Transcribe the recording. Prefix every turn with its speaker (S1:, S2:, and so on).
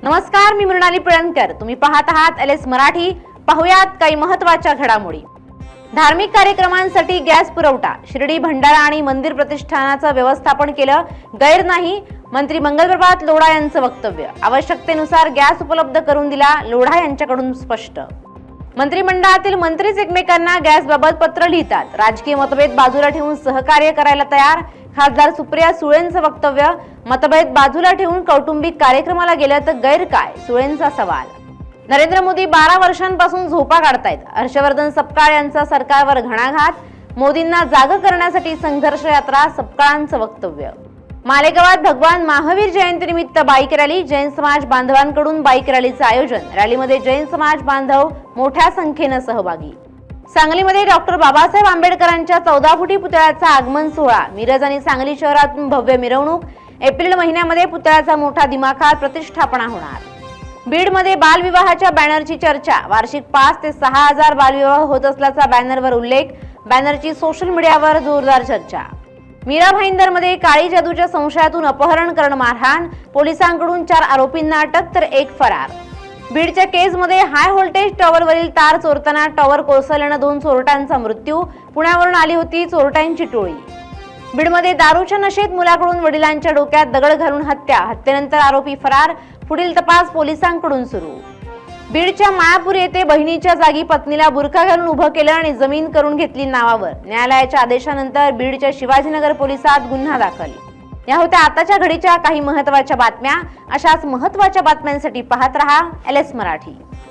S1: नमस्कार, मी मृणाली पिळणकर. तुम्ही पाहत आहात LS मराठी. पाहुयात काही महत्त्वाच्या घडामोडी. धार्मिक कार्यक्रमांसाठी गॅस पुरवठा. शिर्डी, भंडारा आणि मंदिर प्रतिष्ठानाचं व्यवस्थापन केलं गैर नाही. मंत्री मंगलप्रभात लोढा यांचं वक्तव्य. आवश्यकतेनुसार गॅस उपलब्ध करून दिला, लोढा यांच्याकडून स्पष्ट. मंत्रिमंडळातील मंत्रीच एकमेकांना गॅसबाबत पत्र लिहितात. राजकीय मतभेद बाजूला ठेवून सहकार्य करायला तयार. खासदार सुप्रिया सुळेंचं वक्तव्य. मतभेद बाजूला ठेवून कौटुंबिक कार्यक्रमाला गेलं तर गैर काय, सुळेंचा सवाल. नरेंद्र मोदी 12 वर्षांपासून झोपा काढतायत. हर्षवर्धन सपकाळ यांचा सरकारवर घणाघात. मोदींना जाग करण्यासाठी संघर्ष यात्रा, सपकाळांचं वक्तव्य. मालेगावात भगवान महावीर जयंतीनिमित्त बाईक रॅली. जैन समाज बांधवांकडून बाईक रॅलीचं आयोजन. रॅलीमध्ये जैन समाज बांधव मोठ्या संख्येनं सहभागी. सांगलीमध्ये डॉक्टर बाबासाहेब आंबेडकरांच्या 14 फुटी पुतळ्याचा आगमन सोहळा. मिरज आणि सांगली शहरातून भव्य मिरवणूक. एप्रिल महिन्यामध्ये पुतळ्याचा मोठा दिमाखात प्रतिष्ठापना होणार. बीडमध्ये बालविवाहाच्या बॅनरची चर्चा. वार्षिक 5 ते 6 हजार बालविवाह होत असल्याचा बॅनरवर उल्लेख. बॅनरची सोशल मीडियावर जोरदार चर्चा. मीरा भाईंदरमध्ये काळी जादूच्या संशयातून अपहरण करून मारहाण. पोलिसांकडून 4 आरोपींना अटक तर 1 फरार. बीडच्या केसमध्ये हाय व्होल्टेज टॉवरवरील तार चोरताना टॉवर कोसळल्यानं 2 चोरट्यांचा मृत्यू. पुण्यावरून आली होती चोरट्यांची टोळी. बीडमध्ये दारूच्या नशेत मुलाकडून वडिलांच्या डोक्यात दगड घालून हत्या. हत्येनंतर आरोपी फरार. पुढील तपास पोलिसांकडून सुरू. बीडच्या मायापूर येथे बहिणीच्या जागी पत्नीला बुरखा घालून उभं केलं आणि जमीन करून घेतली नावावर. न्यायालयाच्या आदेशानंतर बीडच्या शिवाजीनगर पोलिसात गुन्हा दाखल. या होत्या आताच्या घडीच्या काही महत्त्वाच्या बातम्या. अशाच महत्त्वाच्या बातम्यांसाठी पाहत रहा LS मराठी.